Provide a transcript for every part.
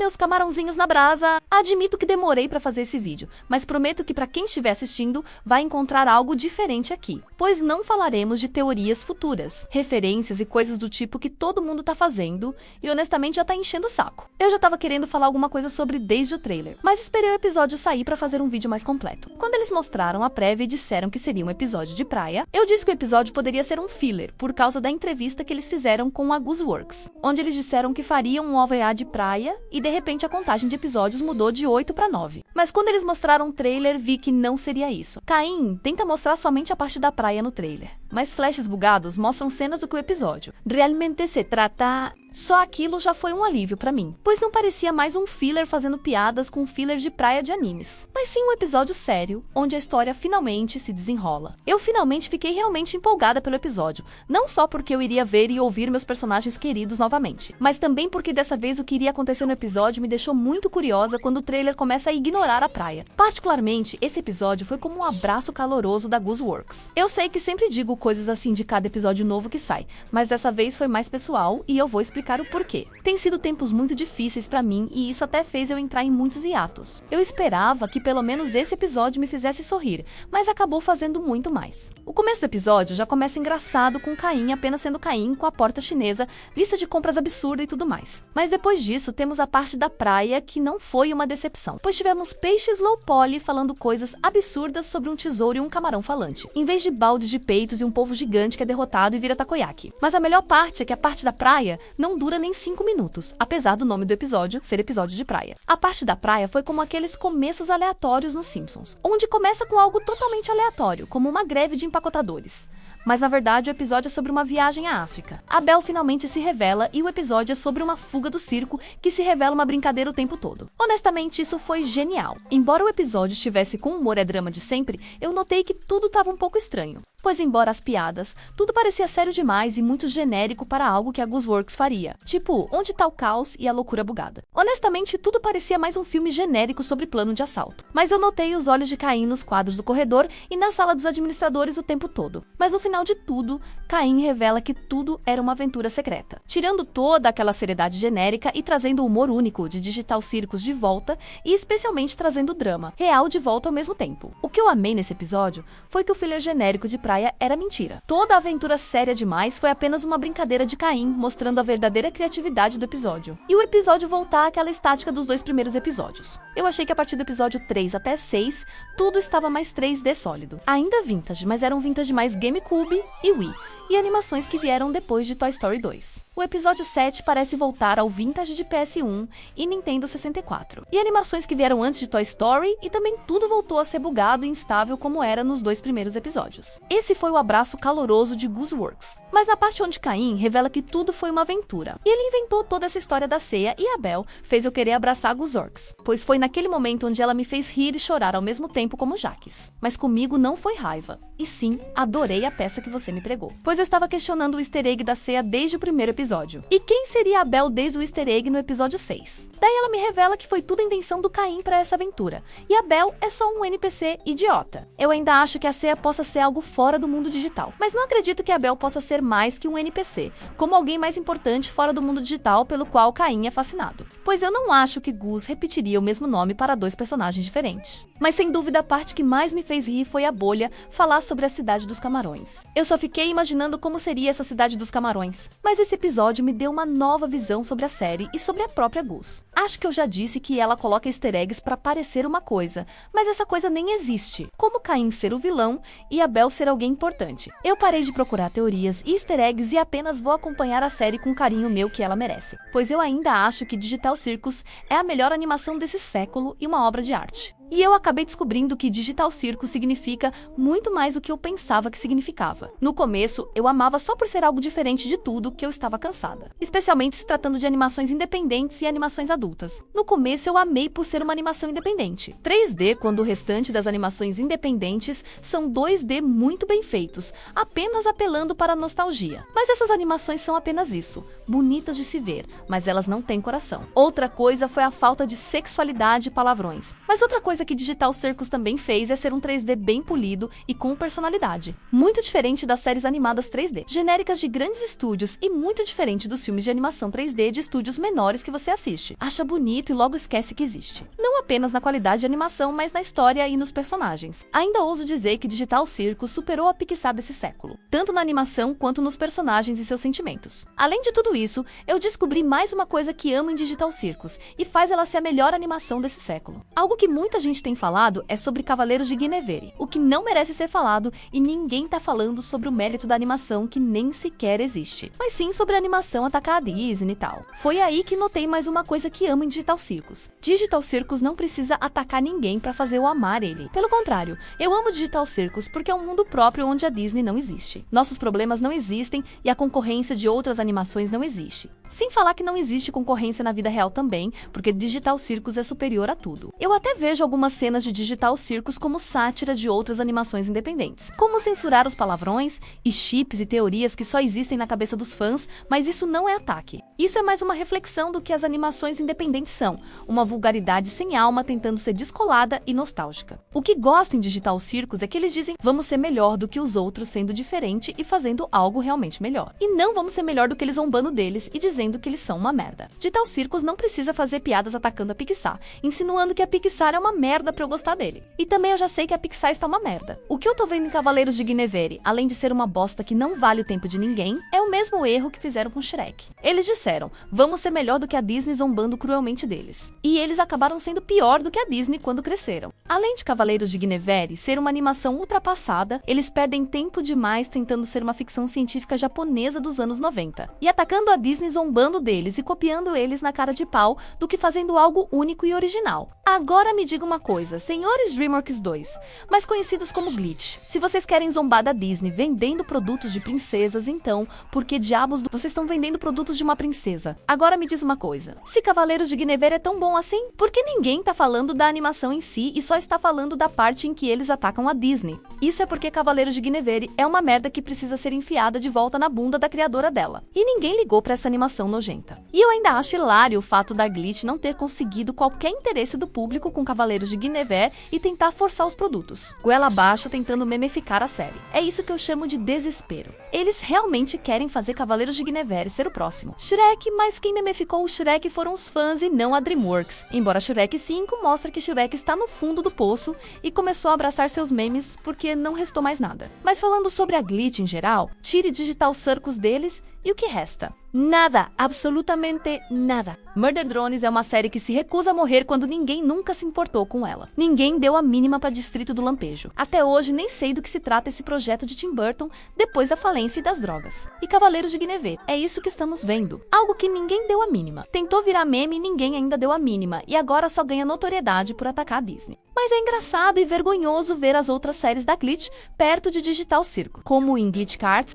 meus camarãozinhos na brasa! Admito que demorei pra fazer esse vídeo, mas prometo que pra quem estiver assistindo, vai encontrar algo diferente aqui. Pois não falaremos de teorias futuras, referências e coisas do tipo que todo mundo tá fazendo, e honestamente já tá enchendo o saco. Eu já tava querendo falar alguma coisa sobre desde o trailer, mas esperei o episódio sair pra fazer um vídeo mais completo. Quando eles mostraram a prévia e disseram que seria um episódio de praia, eu disse que o episódio poderia ser um filler, por causa da entrevista que eles fizeram com a Gooseworks, onde eles disseram que fariam um OVA de praia e de repente a contagem de episódios mudou de 8 para 9. Mas quando eles mostraram o trailer, vi que não seria isso. Caim tenta mostrar somente a parte da praia no trailer, mas flashes bugados mostram cenas do que o episódio realmente se trata. Só aquilo já foi um alívio pra mim, pois não parecia mais um filler fazendo piadas com filler de praia de animes, mas sim um episódio sério, onde a história finalmente se desenrola. Eu finalmente fiquei realmente empolgada pelo episódio, não só porque eu iria ver e ouvir meus personagens queridos novamente, mas também porque dessa vez o que iria acontecer no episódio me deixou muito curiosa quando o trailer começa a ignorar a praia. Particularmente, esse episódio foi como um abraço caloroso da Gooseworks. Eu sei que sempre digo coisas assim de cada episódio novo que sai, mas dessa vez foi mais pessoal e eu vou explicar o porquê. Tem sido tempos muito difíceis pra mim e isso até fez eu entrar em muitos hiatos. Eu esperava que pelo menos esse episódio me fizesse sorrir, mas acabou fazendo muito mais. O começo do episódio já começa engraçado com Caim apenas sendo Caim com a porta chinesa, lista de compras absurda e tudo mais. Mas depois disso temos a parte da praia que não foi uma decepção, pois tivemos peixes low poly falando coisas absurdas sobre um tesouro e um camarão falante, em vez de baldes de peitos e um polvo gigante que é derrotado e vira takoyaki. Mas a melhor parte é que a parte da praia não dura nem 5 minutos, apesar do nome do episódio ser episódio de praia. A parte da praia foi como aqueles começos aleatórios nos Simpsons, onde começa com algo totalmente aleatório, como uma greve de empacotadores. Mas na verdade o episódio é sobre uma viagem à África. A Belle finalmente se revela e o episódio é sobre uma fuga do circo que se revela uma brincadeira o tempo todo. Honestamente, isso foi genial. Embora o episódio estivesse com o humor e drama de sempre, eu notei que tudo estava um pouco estranho. Pois embora as piadas, tudo parecia sério demais e muito genérico para algo que a Gooseworks faria. Tipo, onde tá o caos e a loucura bugada. Honestamente, tudo parecia mais um filme genérico sobre plano de assalto. Mas eu notei os olhos de Caim nos quadros do corredor e na sala dos administradores o tempo todo. Mas no final de tudo, Caim revela que tudo era uma aventura secreta. Tirando toda aquela seriedade genérica e trazendo o humor único de Digital Circus de volta e especialmente trazendo o drama real de volta ao mesmo tempo. O que eu amei nesse episódio foi que o filler genérico de praia era mentira. Toda a aventura séria demais foi apenas uma brincadeira de Caim, mostrando a verdadeira criatividade do episódio. E o episódio voltar àquela estática dos 2 primeiros episódios. Eu achei que a partir do episódio 3 até 6, tudo estava mais 3D sólido. Ainda vintage, mas eram vintage mais GameCube e Wii. E animações que vieram depois de Toy Story 2. O episódio 7 parece voltar ao vintage de PS1 e Nintendo 64. E animações que vieram antes de Toy Story e também tudo voltou a ser bugado e instável como era nos 2 primeiros episódios. Esse foi o abraço caloroso de Gooseworks. Mas na parte onde Caim revela que tudo foi uma aventura. E ele inventou toda essa história da ceia e a Belle fez eu querer abraçar a Gooseworks, pois foi naquele momento onde ela me fez rir e chorar ao mesmo tempo como Jaques. Mas comigo não foi raiva. E sim, adorei a peça que você me pregou. Pois eu estava questionando o easter egg da ceia desde o primeiro episódio. E quem seria a Belle desde o easter egg no episódio 6? Daí ela me revela que foi tudo invenção do Caim para essa aventura. E a Belle é só um NPC idiota. Eu ainda acho que a ceia possa ser algo fora do mundo digital. Mas não acredito que a Belle possa ser mais que um NPC, como alguém mais importante fora do mundo digital pelo qual Caim é fascinado. Pois eu não acho que Goose repetiria o mesmo nome para 2 personagens diferentes. Mas sem dúvida a parte que mais me fez rir foi a Bolha falar sobre a cidade dos camarões. Eu só fiquei imaginando como seria essa cidade dos camarões. Mas esse episódio me deu uma nova visão sobre a série e sobre a própria Goose. Acho que eu já disse que ela coloca easter eggs para parecer uma coisa, mas essa coisa nem existe. Como Caim ser o vilão e a Belle ser alguém importante. Eu parei de procurar teorias e easter eggs e apenas vou acompanhar a série com o carinho meu que ela merece. Pois eu ainda acho que Digital Circus é a melhor animação desse século e uma obra de arte. E eu acabei descobrindo que Digital Circus significa muito mais do que eu pensava que significava. No começo, eu amava só por ser algo diferente de tudo que eu estava cansada. Especialmente se tratando de animações independentes e animações adultas. No começo, eu amei por ser uma animação independente. 3D, quando o restante das animações independentes são 2D muito bem feitos, apenas apelando para a nostalgia. Mas essas animações são apenas isso, bonitas de se ver, mas elas não têm coração. Outra coisa foi a falta de sexualidade e palavrões. Mas outra coisa coisa que Digital Circus também fez é ser um 3D bem polido e com personalidade. Muito diferente das séries animadas 3D, genéricas de grandes estúdios e muito diferente dos filmes de animação 3D de estúdios menores que você assiste. Acha bonito e logo esquece que existe. Não apenas na qualidade de animação, mas na história e nos personagens. Ainda ouso dizer que Digital Circus superou a Pixar desse século, tanto na animação quanto nos personagens e seus sentimentos. Além de tudo isso, eu descobri mais uma coisa que amo em Digital Circus e faz ela ser a melhor animação desse século. Algo que muita gente tem falado é sobre Cavaleiros de Guinevere, o que não merece ser falado e ninguém tá falando sobre o mérito da animação que nem sequer existe, mas sim sobre a animação atacar a Disney e tal. Foi aí que notei mais uma coisa que amo em Digital Circus. Digital Circus não precisa atacar ninguém pra fazer eu amar ele. Pelo contrário, eu amo Digital Circus porque é um mundo próprio onde a Disney não existe. Nossos problemas não existem e a concorrência de outras animações não existe. Sem falar que não existe concorrência na vida real também, porque Digital Circus é superior a tudo. Eu até vejo algumas cenas de Digital Circus como sátira de outras animações independentes. Como censurar os palavrões e chips e teorias que só existem na cabeça dos fãs, mas isso não é ataque. Isso é mais uma reflexão do que as animações independentes são, uma vulgaridade sem alma tentando ser descolada e nostálgica. O que gosto em Digital Circus é que eles dizem vamos ser melhor do que os outros sendo diferente e fazendo algo realmente melhor. E não vamos ser melhor do que eles zombando deles e dizendo que eles são uma merda. Digital Circus não precisa fazer piadas atacando a Pixar, insinuando que a Pixar é uma merda pra eu gostar dele. E também eu já sei que a Pixar está uma merda. O que eu tô vendo em Cavaleiros de Guinevere, além de ser uma bosta que não vale o tempo de ninguém, é o mesmo erro que fizeram com Shrek. Eles disseram, vamos ser melhor do que a Disney zombando cruelmente deles. E eles acabaram sendo pior do que a Disney quando cresceram. Além de Cavaleiros de Guinevere ser uma animação ultrapassada, eles perdem tempo demais tentando ser uma ficção científica japonesa dos anos 90. E atacando a Disney zombando deles e copiando eles na cara de pau do que fazendo algo único e original. Agora me diga uma coisa, senhores DreamWorks 2, mais conhecidos como Glitch. Se vocês querem zombar da Disney vendendo produtos de princesas, então, por que diabos vocês estão vendendo produtos de uma princesa? Agora me diz uma coisa, se Cavaleiros de Guinevere é tão bom assim, por que ninguém tá falando da animação em si e só está falando da parte em que eles atacam a Disney? Isso é porque Cavaleiros de Guinevere é uma merda que precisa ser enfiada de volta na bunda da criadora dela. E ninguém ligou pra essa animação nojenta. E eu ainda acho hilário o fato da Glitch não ter conseguido qualquer interesse do público com Cavaleiros de Guinevere e tentar forçar os produtos. Goela abaixo tentando memeficar a série. É isso que eu chamo de desespero. Eles realmente querem fazer Cavaleiros de Guinevere ser o próximo Shrek, mas quem memeficou o Shrek foram os fãs e não a DreamWorks. Embora Shrek 5 mostra que Shrek está no fundo do poço e começou a abraçar seus memes porque não restou mais nada. Mas falando sobre a Glitch em geral, tire Digital Circus deles e o que resta? Nada, absolutamente nada. Murder Drones é uma série que se recusa a morrer quando ninguém nunca se importou com ela. Ninguém deu a mínima para Distrito do Lampejo. Até hoje nem sei do que se trata esse projeto de Tim Burton depois da falência e das drogas. E Cavaleiros de Guinevere, é isso que estamos vendo. Algo que ninguém deu a mínima. Tentou virar meme e ninguém ainda deu a mínima. E agora só ganha notoriedade por atacar a Disney. Mas é engraçado e vergonhoso ver as outras séries da Glitch perto de Digital Circus, como em Glitch Carts.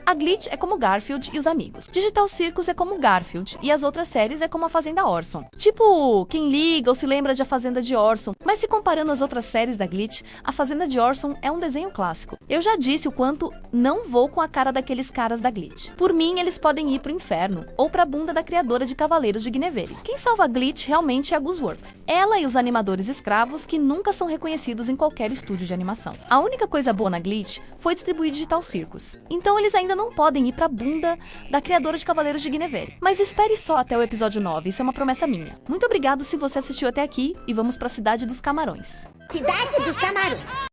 A Glitch é como Garfield e os amigos. Digital Circus é como Garfield e as outras séries é como a Fazenda Orson. Tipo, quem liga ou se lembra de A Fazenda de Orson. Mas se comparando as outras séries da Glitch, A Fazenda de Orson é um desenho clássico. Eu já disse o quanto não vou com a cara daqueles caras da Glitch. Por mim, eles podem ir pro inferno ou pra bunda da criadora de Cavaleiros de Guinevere. Quem salva a Glitch realmente é a Gooseworks. Ela e os animadores escravos que nunca são reconhecidos em qualquer estúdio de animação. A única coisa boa na Glitch foi distribuir Digital Circus. Então eles ainda não podem ir pra bunda da criadora de Cavaleiros de Guinevere. Mas espere só até o episódio 9, isso é uma promessa minha. Muito obrigado se você assistiu até aqui e vamos pra Cidade dos Camarões. Cidade dos Camarões.